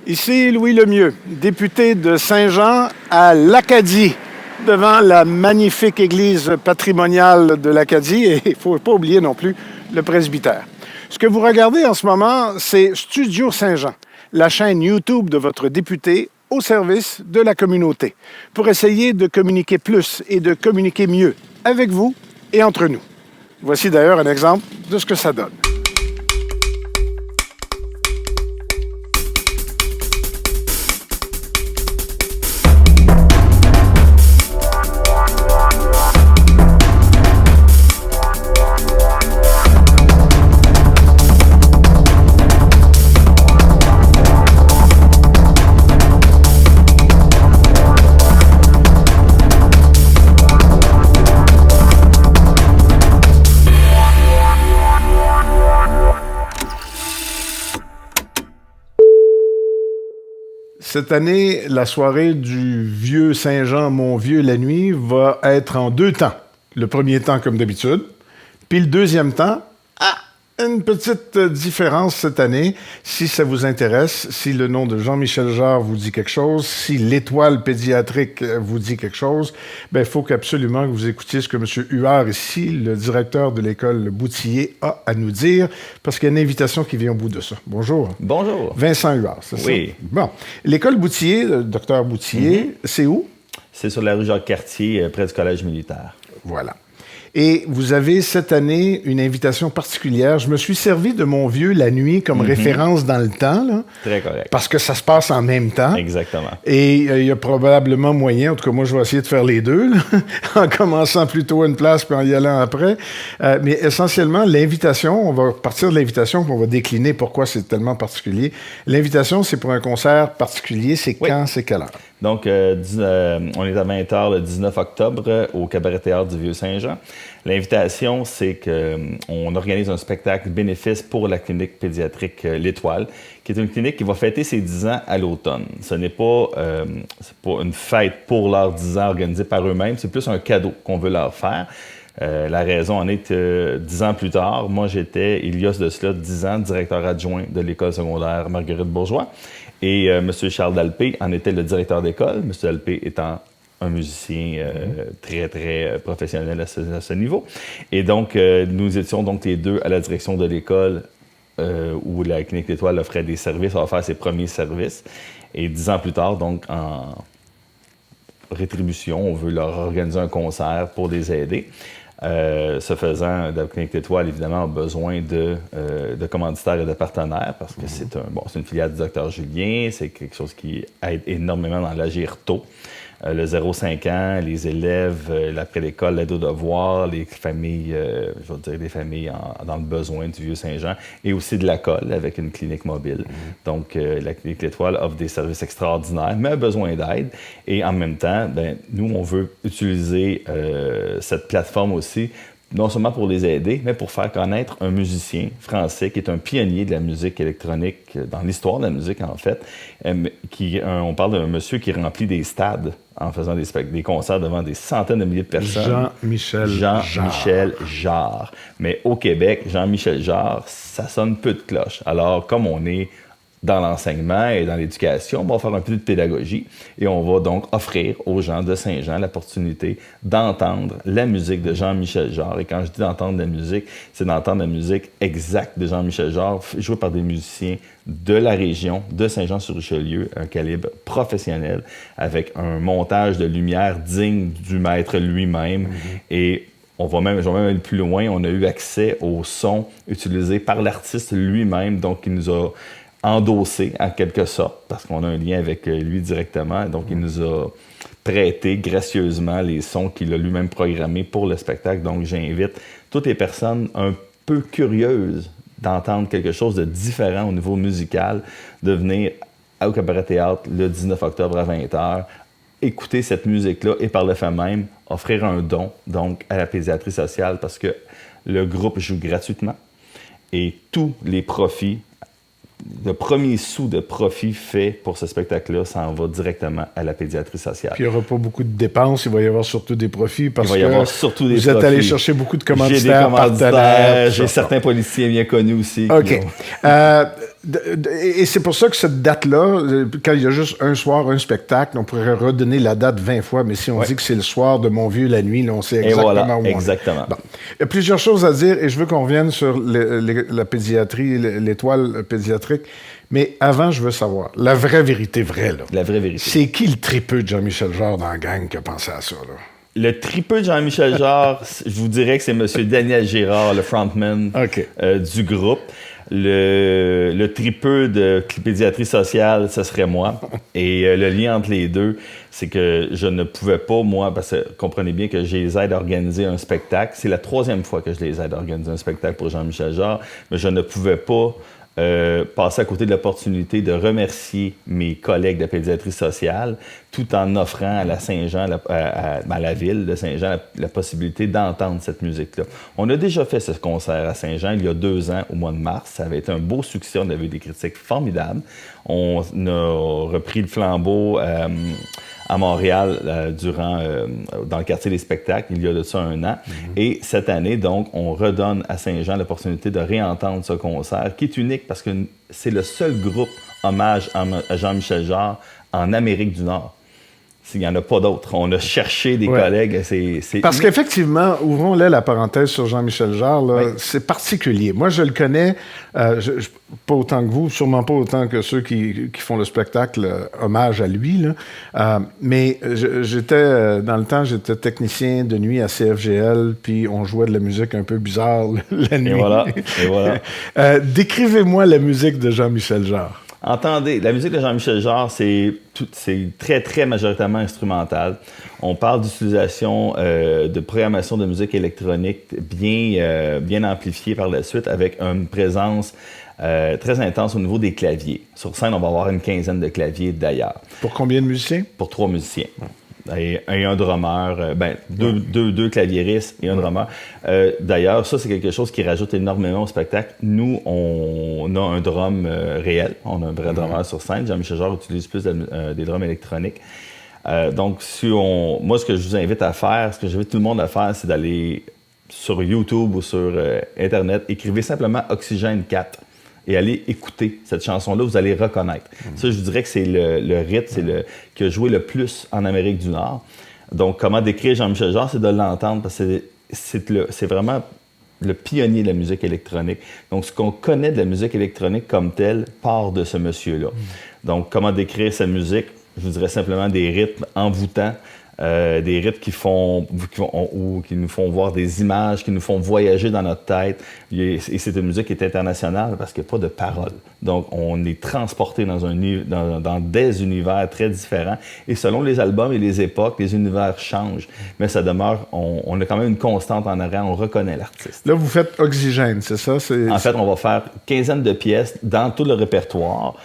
Ici Louis Lemieux, député de Saint-Jean à l'Acadie, devant la magnifique église patrimoniale de l'Acadie et il ne faut pas oublier non plus le presbytère. Ce que vous regardez en ce moment, c'est Studio Saint-Jean, la chaîne YouTube de votre député au service de la communauté, pour essayer de communiquer plus et de communiquer mieux avec vous et entre nous. Voici d'ailleurs un exemple de ce que ça donne. Cette année, la soirée du vieux Saint-Jean, mon vieux la nuit, va être en 2 temps. Le premier temps, comme d'habitude, puis le deuxième temps, une petite différence cette année. Si ça vous intéresse, si le nom de Jean-Michel Jarre vous dit quelque chose, si l'étoile pédiatrique vous dit quelque chose, il faut qu'absolument que vous écoutiez ce que M. Huard, ici, le directeur de l'école Boutillier, a à nous dire, parce qu'il y a une invitation qui vient au bout de ça. Bonjour. Bonjour. Vincent Huard, c'est ça? Oui. Bon. L'école Boutillier, le docteur Boutillier, c'est où? C'est sur la rue Jacques-Cartier, près du collège militaire. Voilà. Et vous avez cette année une invitation particulière. Je me suis servi de mon vieux la nuit comme référence dans le temps. Là, très correct. Parce que ça se passe en même temps. Exactement. Et il y a probablement moyen, en tout cas moi je vais essayer de faire les deux, là, en commençant plutôt à une place puis en y allant après. Mais essentiellement, l'invitation, on va partir de l'invitation puis on va décliner pourquoi c'est tellement particulier. L'invitation, c'est pour un concert particulier. C'est quand, c'est quelle heure? Donc, on est à 20h le 19 octobre au Cabaret Théâtre du Vieux-Saint-Jean. L'invitation, c'est qu'on organise un spectacle bénéfice pour la clinique pédiatrique L'Étoile, qui est une clinique qui va fêter ses 10 ans à l'automne. Ce n'est pas, c'est pas une fête pour leurs 10 ans organisée par eux-mêmes, c'est plus un cadeau qu'on veut leur faire. La raison en est que 10 ans plus tard, moi j'étais, il y a de cela 10 ans, directeur adjoint de l'école secondaire Marguerite-Bourgeois. Et M. Charles Dalpé en était le directeur d'école, M. Dalpé étant un musicien très, très professionnel à ce niveau. Et donc, nous étions donc les deux à la direction de l'école où la clinique L'Étoile offrait des services, on va faire ses premiers services. Et 10 ans plus tard, donc en rétribution, on veut leur organiser un concert pour les aider. Ce faisant, la clinique L'Étoile, évidemment, a besoin de commanditaires et de partenaires parce que c'est une filiale du Dr Julien, c'est quelque chose qui aide énormément dans l'agir tôt. Le 0-5 ans, les élèves, l'après-l'école, l'aide aux devoirs, les familles, je veux dire, des familles dans le besoin du Vieux-Saint-Jean et aussi de la colle avec une clinique mobile. Donc, la clinique L'Étoile offre des services extraordinaires, mais a besoin d'aide. Et en même temps, nous, on veut utiliser cette plateforme aussi, non seulement pour les aider, mais pour faire connaître un musicien français qui est un pionnier de la musique électronique, dans l'histoire de la musique en fait. On parle d'un monsieur qui remplit des stades en faisant des concerts devant des centaines de milliers de personnes. Jean-Michel Jarre. Mais au Québec, Jean-Michel Jarre, ça sonne peu de cloche. Alors, comme on est dans l'enseignement et dans l'éducation, on va faire un peu de pédagogie et on va donc offrir aux gens de Saint-Jean l'opportunité d'entendre la musique de Jean-Michel Jarre. Et quand je dis d'entendre la musique, c'est d'entendre la musique exacte de Jean-Michel Jarre, jouée par des musiciens de la région de Saint-Jean-sur-Richelieu, un calibre professionnel, avec un montage de lumière digne du maître lui-même. Et je vais même aller plus loin, on a eu accès au son utilisé par l'artiste lui-même, donc il nous a endossé en quelque sorte, parce qu'on a un lien avec lui directement. Donc, il nous a prêté gracieusement les sons qu'il a lui-même programmés pour le spectacle. Donc, j'invite toutes les personnes un peu curieuses d'entendre quelque chose de différent au niveau musical, de venir au Cabaret Théâtre le 19 octobre à 20h, écouter cette musique-là et par le fait même, offrir un don donc à la pédiatrie sociale parce que le groupe joue gratuitement et tous les profits, le premier sou de profit fait pour ce spectacle-là, ça en va directement à la pédiatrie sociale. Puis il n'y aura pas beaucoup de dépenses, il va y avoir surtout des profits parce que vous êtes allé chercher beaucoup de commanditaires, j'ai des commanditaires, partenaires. J'ai certains policiers bien connus aussi. OK. Et c'est pour ça que cette date-là, quand il y a juste un soir, un spectacle, on pourrait redonner la date 20 fois, mais si on dit que c'est le soir de Mon Vieux la nuit, là, on sait exactement où on est. Exactement. Bon. Il y a plusieurs choses à dire et je veux qu'on revienne sur la pédiatrie, l'étoile pédiatrique. Mais avant, je veux savoir, la vraie vérité vraie, là. La vraie vérité. C'est qui le tripeux de Jean-Michel Jarre dans la gang qui a pensé à ça, là? Le tripeux de Jean-Michel Jarre, je vous dirais que c'est M. Daniel Girard, le frontman du groupe. Le tripeux de pédiatrie sociale, ce serait moi. Et le lien entre les deux, c'est que je ne pouvais pas, moi, parce que comprenez bien que je les aide à organiser un spectacle. C'est la 3e fois que je les aide à organiser un spectacle pour Jean-Michel Jarre, mais je ne pouvais pas passer à côté de l'opportunité de remercier mes collègues de pédiatrie sociale tout en offrant à la Saint-Jean, à la ville de Saint-Jean, la possibilité d'entendre cette musique-là. On a déjà fait ce concert à Saint-Jean il y a 2 ans, au mois de mars. Ça avait été un beau succès. On avait eu des critiques formidables. On a repris le flambeau à Montréal dans le quartier des spectacles, il y a de ça 1 an. Et cette année, donc, on redonne à Saint-Jean l'opportunité de réentendre ce concert, qui est unique parce que c'est le seul groupe hommage à Jean-Michel Jarre en Amérique du Nord. Il n'y en a pas d'autres. On a cherché des collègues. Parce qu'effectivement, ouvrons-là la parenthèse sur Jean-Michel Jarre, là, c'est particulier. Moi, je le connais, pas autant que vous, sûrement pas autant que ceux qui font le spectacle hommage à lui. Là. Mais j'étais, dans le temps, j'étais technicien de nuit à CFGL, puis on jouait de la musique un peu bizarre la nuit. Et voilà. Décrivez-moi la musique de Jean-Michel Jarre. Entendez, la musique de Jean-Michel Jarre, c'est très, très majoritairement instrumental. On parle d'utilisation de programmation de musique électronique bien amplifiée par la suite, avec une présence très intense au niveau des claviers. Sur scène, on va avoir une 15aine de claviers d'ailleurs. Pour combien de musiciens? Pour 3 musiciens. Et un drummer, deux claviéristes et un drummer. D'ailleurs, ça, c'est quelque chose qui rajoute énormément au spectacle. Nous, on a un drum réel. On a un vrai drummer sur scène. Jean-Michel Jarre utilise plus des drums électroniques. Donc, moi, ce que je vous invite à faire, ce que j'invite tout le monde à faire, c'est d'aller sur YouTube ou sur Internet, écrivez simplement Oxygène 4. Et allez écouter cette chanson-là, vous allez reconnaître. Ça, je vous dirais que c'est le rythme, qui a joué le plus en Amérique du Nord. Donc, comment décrire Jean-Michel Jarre, c'est de l'entendre, parce que c'est vraiment le pionnier de la musique électronique. Donc, ce qu'on connaît de la musique électronique comme telle part de ce monsieur-là. Donc, comment décrire sa musique? Je vous dirais simplement des rythmes envoûtants, des rythmes qui nous font voir des images, qui nous font voyager dans notre tête. Et c'est une musique qui est internationale parce qu'il n'y a pas de paroles. Donc, on est transporté dans des univers très différents. Et selon les albums et les époques, les univers changent. Mais ça demeure, on a quand même une constante en arrière, on reconnaît l'artiste. Là, vous faites Oxygène, c'est ça? En fait, on va faire 15aine de pièces dans tout le répertoire.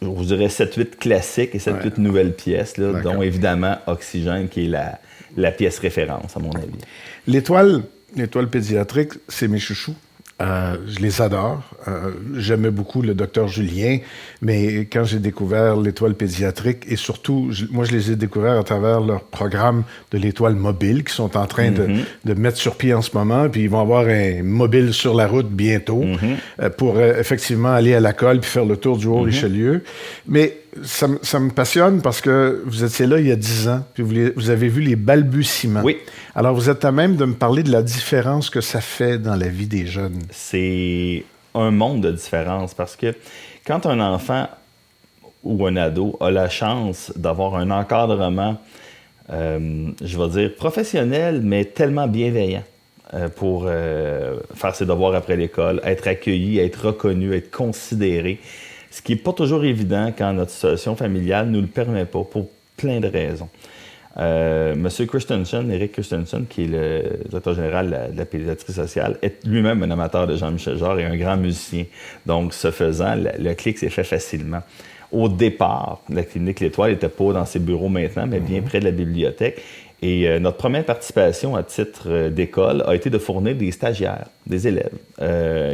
Je vous dirais 7-8 classiques et 7-8 nouvelles pièces, là, dont évidemment Oxygène, qui est la pièce référence, à mon avis. L'étoile pédiatrique, c'est mes chouchous. Je les adore. J'aimais beaucoup le docteur Julien, mais quand j'ai découvert l'étoile pédiatrique, et surtout, moi, je les ai découverts à travers leur programme de l'étoile mobile, qui sont en train de mettre sur pied en ce moment, puis ils vont avoir un mobile sur la route bientôt, pour effectivement aller à la colle puis faire le tour du Haut-Richelieu. Mais ça me passionne parce que vous étiez là il y a 10 ans, puis vous avez vu les balbutiements. Oui. Alors, vous êtes à même de me parler de la différence que ça fait dans la vie des jeunes. C'est un monde de différence parce que quand un enfant ou un ado a la chance d'avoir un encadrement, je vais dire professionnel, mais tellement bienveillant pour faire ses devoirs après l'école, être accueilli, être reconnu, être considéré, ce qui n'est pas toujours évident quand notre situation familiale ne nous le permet pas, pour plein de raisons. Monsieur Christensen, Eric Christensen, qui est le directeur général de la pédiatrie sociale, est lui-même un amateur de Jean-Michel Jarre et un grand musicien. Donc, ce faisant, le clic s'est fait facilement. Au départ, la clinique L'Étoile n'était pas dans ses bureaux maintenant, mais bien près de la bibliothèque. Et notre première participation à titre d'école a été de fournir des stagiaires, des élèves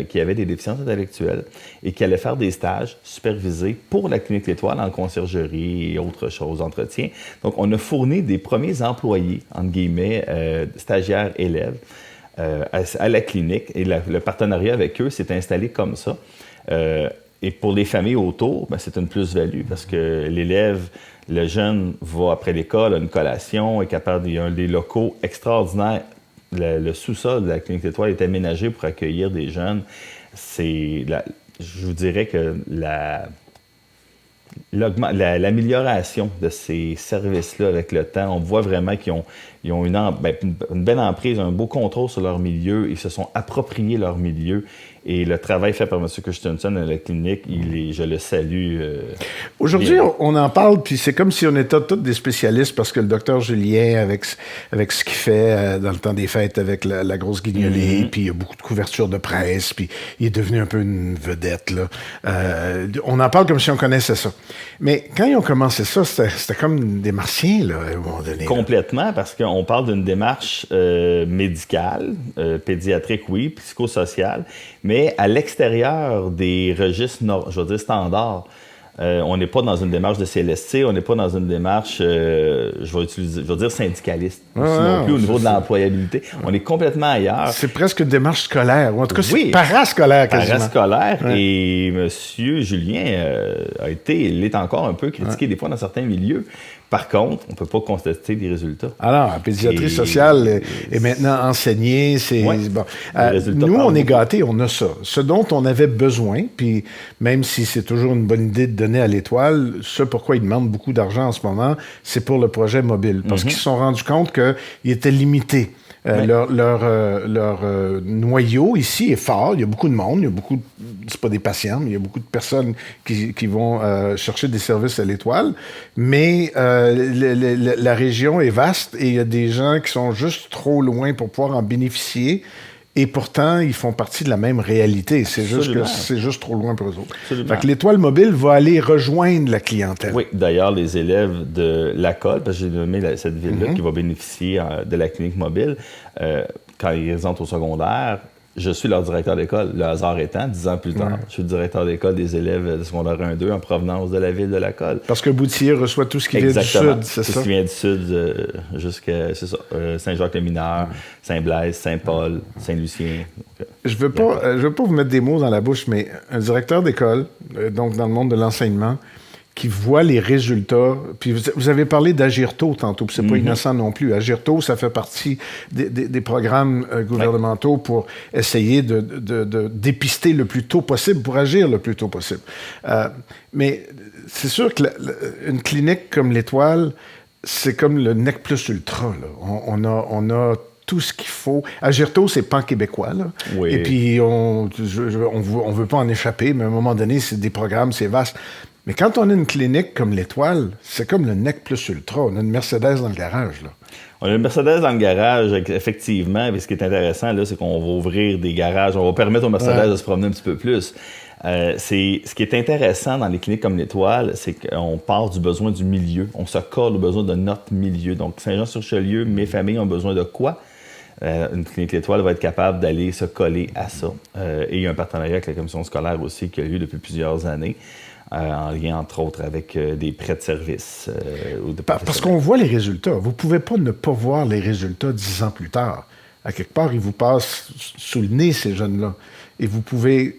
qui avaient des déficiences intellectuelles et qui allaient faire des stages supervisés pour la clinique L'Étoile en conciergerie et autres choses, entretien. Donc, on a fourni des premiers employés, entre guillemets, stagiaires, élèves, à la clinique. Et le partenariat avec eux s'est installé comme ça. Et pour les familles autour, ben, c'est une plus-value parce que l'élève, le jeune, va après l'école, a une collation, est capable, il y a un des locaux extraordinaires. Le sous-sol de la Clinique L'Étoile est aménagé pour accueillir des jeunes. Je vous dirais que l'amélioration de ces services-là avec le temps, on voit vraiment qu'ils ont une belle emprise, un beau contrôle sur leur milieu. Ils se sont appropriés leur milieu. Et le travail fait par M. Christensen à la clinique, je le salue. Aujourd'hui, on en parle, puis c'est comme si on était tous des spécialistes, parce que le docteur Julien, avec ce qu'il fait dans le temps des fêtes avec la grosse guignolée, puis il y a beaucoup de couvertures de presse, puis il est devenu un peu une vedette, là. On en parle comme si on connaissait ça. Mais quand ils ont commencé ça, c'était comme des martiens, là, à un moment donné. Complètement, là. Parce qu'on parle d'une démarche médicale, pédiatrique, oui, psychosociale, mais à l'extérieur des registres, je veux dire, standards. On n'est pas dans une démarche de CLSC, on n'est pas dans une démarche, je vais dire syndicaliste, non plus au niveau de l'employabilité. On est complètement ailleurs. C'est presque une démarche scolaire, ou en tout cas, c'est parascolaire quasiment. Parascolaire, et M. Julien il est encore un peu critiqué des fois dans certains milieux. Par contre, on ne peut pas constater des résultats. Alors, la pédiatrie sociale est maintenant enseignée. Bon. Nous, on est gâtés, on a ça. Ce dont on avait besoin, puis même si c'est toujours une bonne idée de donner à l'Étoile, ce pourquoi ils demandent beaucoup d'argent en ce moment, c'est pour le projet mobile. Parce qu'ils se sont rendus compte qu'il était limité. Leur noyau ici est fort. Il y a beaucoup de monde. C'est pas des patients, mais il y a beaucoup de personnes qui vont chercher des services à l'Étoile. Mais la région est vaste et il y a des gens qui sont juste trop loin pour pouvoir en bénéficier. Et pourtant, ils font partie de la même réalité. C'est juste que c'est juste trop loin pour eux autres. Fait que l'Étoile mobile va aller rejoindre la clientèle. Oui, d'ailleurs, les élèves de la Colle, parce que j'ai nommé cette ville-là qui va bénéficier de la clinique mobile, quand ils entrent au secondaire, je suis leur directeur d'école. Le hasard étant, 10 ans plus tard, je suis le directeur d'école des élèves de secondaire 1-2 en provenance de la ville de la Colle. Parce que Boutier reçoit tout ce qui vient du sud, c'est ça? Tout ce qui vient du sud jusqu'à, Saint-Jacques-le-Mineur, Saint-Blaise, Saint-Paul, Saint-Lucien. Je veux pas vous mettre des mots dans la bouche, mais un directeur d'école, donc dans le monde de l'enseignement, qui voit les résultats. Puis vous avez parlé d'Agirto tantôt, puis c'est pas innocent non plus. Agirto, ça fait partie des programmes gouvernementaux pour essayer de dépister le plus tôt possible, pour agir le plus tôt possible. Mais c'est sûr que une clinique comme l'Étoile, c'est comme le nec plus ultra, là. On a tout ce qu'il faut. Agirto, c'est pan-québécois, là. Oui. Et puis, on veut pas en échapper, mais à un moment donné, c'est des programmes, c'est vaste. Mais quand on a une clinique comme l'Étoile, c'est comme le nec plus ultra. On a une Mercedes dans le garage, là. On a une Mercedes dans le garage, effectivement. Mais ce qui est intéressant, là, c'est qu'on va ouvrir des garages. On va permettre aux Mercedes de se promener un petit peu plus. Ce qui est intéressant dans les cliniques comme l'Étoile, c'est qu'on part du besoin du milieu. On se colle au besoin de notre milieu. Donc, Saint-Jean-sur-Richelieu, mes familles ont besoin de quoi? Une clinique L'Étoile va être capable d'aller se coller à ça. Et il y a un partenariat avec la commission scolaire aussi qui a lieu depuis plusieurs années. En lien, entre autres, avec des prêts de services. Parce qu'on voit les résultats. Vous ne pouvez pas ne pas voir les résultats 10 ans plus tard. À quelque part, ils vous passent sous le nez, ces jeunes-là. Et vous pouvez,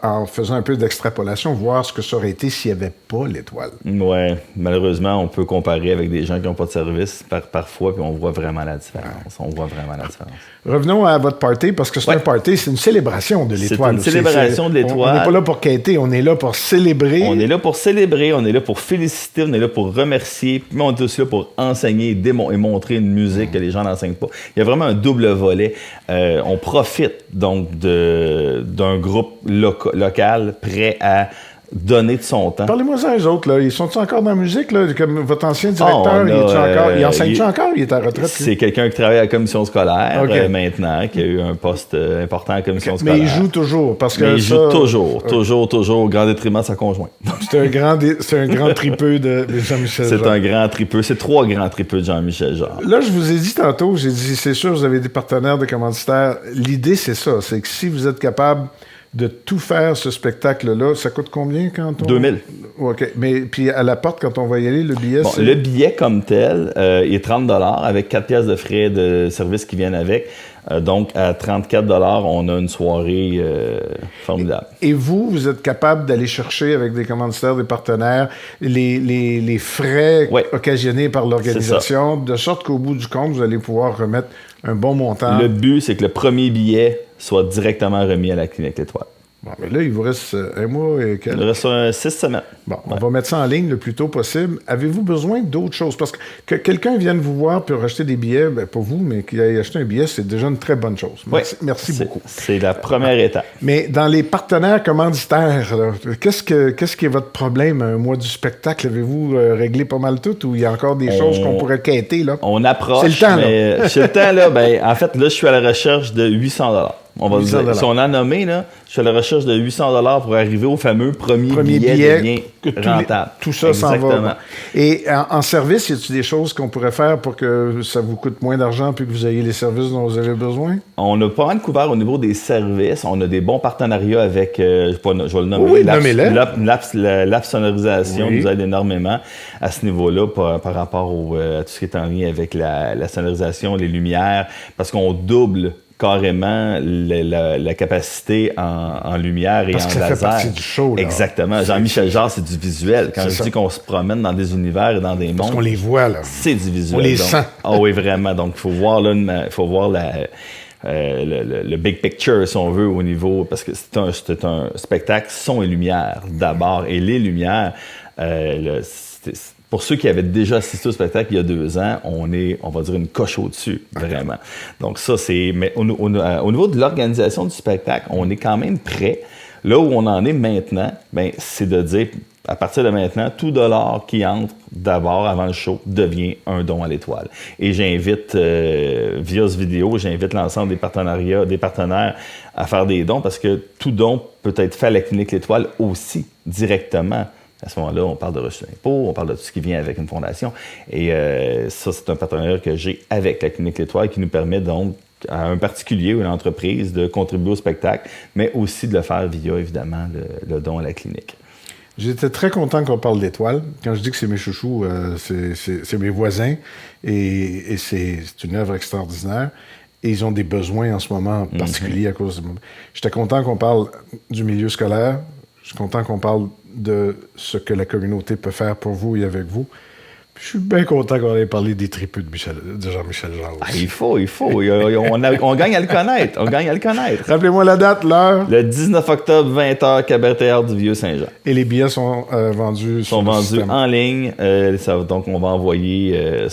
en faisant un peu d'extrapolation, voir ce que ça aurait été s'il n'y avait pas l'Étoile. Oui, malheureusement, on peut comparer avec des gens qui n'ont pas de service parfois, puis on voit vraiment la différence. Revenons à votre party, parce que c'est un party, c'est une célébration de l'Étoile. C'est une célébration de l'Étoile. On n'est pas là pour quêter, on est là pour célébrer. On est là pour célébrer, on est là pour féliciter, on est là pour remercier, puis on est aussi là pour enseigner et montrer une musique que les gens n'enseignent pas. Il y a vraiment un double volet. On profite donc d'un groupe local prêt à donner de son temps. Parlez-moi-en eux autres, là. Ils sont-ils encore dans la musique, là? Comme votre ancien directeur, il enseigne-tu encore? Il est à retraite? C'est quelqu'un qui travaille à la commission scolaire maintenant, qui a eu un poste important à la commission scolaire. Mais il joue toujours, parce que il joue toujours, au grand détriment de sa conjointe. C'est un grand tripeux de Jean-Michel Jarre. C'est un grand tripeux. C'est 3 grands tripeux de Jean-Michel Jarre. Là, je vous ai dit tantôt, j'ai dit, c'est sûr, vous avez des partenaires de commanditaires. L'idée, c'est ça. C'est que si vous êtes capable de tout faire, ce spectacle-là. Ça coûte combien quand on... 2000. OK. Mais puis à la porte, quand on va y aller, le billet, c'est... Le billet comme tel est 30 $ avec 4 pièces de frais de service qui viennent avec. Donc, à 34 $, on a une soirée formidable. Et vous êtes capable d'aller chercher avec des commanditaires, des partenaires, les frais occasionnés par l'organisation, de sorte qu'au bout du compte, vous allez pouvoir remettre un bon montant. Le but, c'est que le premier billet soit directement remis à la Clinique L'Étoile. Bon, mais là, il vous reste un mois et quelques... Il reste 6 semaines. Bon, on va mettre ça en ligne le plus tôt possible. Avez-vous besoin d'autres choses? Parce que quelqu'un vienne vous voir pour acheter des billets, ben, pas vous, mais qu'il aille acheter un billet, c'est déjà une très bonne chose. Merci beaucoup. C'est la première étape. Mais dans les partenaires commanditaires, là, qu'est-ce qui est votre problème un mois du spectacle? Avez-vous réglé pas mal tout ou il y a encore des choses qu'on pourrait quêter, là? On approche. C'est le temps, là. C'est le temps, là. Ben, en fait, là, je suis à la recherche de 800 $. On va dire, si on a nommé, là, je suis à la recherche de 800 $ pour arriver au fameux premier billet rentable. Tout ça s'en va. Et en service, y a-t-il des choses qu'on pourrait faire pour que ça vous coûte moins d'argent puis que vous ayez les services dont vous avez besoin? On a pas mal couvert au niveau des services. On a des bons partenariats avec, je vais le nommer, oui, l'App Sonorisation nous aide énormément à ce niveau-là par rapport à tout ce qui est en lien avec la sonorisation, les lumières, parce qu'on double carrément la capacité en lumière et en laser. Fait partie du show, là. Exactement. Jean-Michel Jarre, c'est du visuel. Quand je dis qu'on se promène dans des univers et dans des mondes... Parce qu'on les voit, là. C'est du visuel. On les sent. Ah oui, vraiment. Donc, il faut voir le big picture, si on veut, au niveau... Parce que c'est un spectacle son et lumière, d'abord. Et les lumières, pour ceux qui avaient déjà assisté au spectacle il y a 2 ans, on va dire, une coche au-dessus, vraiment. Donc ça, c'est... Mais au niveau de l'organisation du spectacle, on est quand même prêt. Là où on en est maintenant, c'est de dire, à partir de maintenant, tout dollar qui entre d'abord, avant le show, devient un don à l'Étoile. Et j'invite, via ce vidéo, j'invite l'ensemble des partenaires à faire des dons, parce que tout don peut être fait à la Clinique L'Étoile aussi, directement. À ce moment-là, on parle de reçu d'impôt, on parle de tout ce qui vient avec une fondation. Et ça, c'est un partenariat que j'ai avec la Clinique L'Étoile qui nous permet donc à un particulier ou une entreprise de contribuer au spectacle, mais aussi de le faire via, évidemment, le don à la clinique. J'étais très content qu'on parle d'Étoile. Quand je dis que c'est mes chouchous, c'est mes voisins. Et c'est une œuvre extraordinaire. Et ils ont des besoins en ce moment particuliers à cause de... J'étais content qu'on parle du milieu scolaire. Je suis content qu'on parle de ce que la communauté peut faire pour vous et avec vous. Puis je suis bien content qu'on ait parlé des tripus de Jean-Michel Jarre aussi. Il faut. On gagne à le connaître. Rappelez-moi la date, l'heure. Le 19 octobre, 20h, Cabaret Théâtre du Vieux-Saint-Jean. Et les billets sont vendus en ligne. Donc, on va envoyer...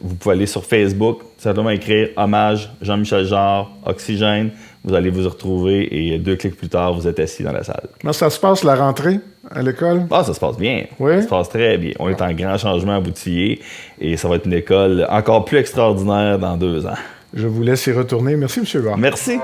vous pouvez aller sur Facebook, simplement écrire « Hommage Jean-Michel Jarre, Oxygène ». Vous allez vous retrouver et 2 clics plus tard, vous êtes assis dans la salle. Comment ça se passe, la rentrée à l'école? Ah, ça se passe bien. Oui? Ça se passe très bien. On est en grand changement à Boutillier et ça va être une école encore plus extraordinaire dans 2 ans. Je vous laisse y retourner. Merci, M. Jarre. Merci.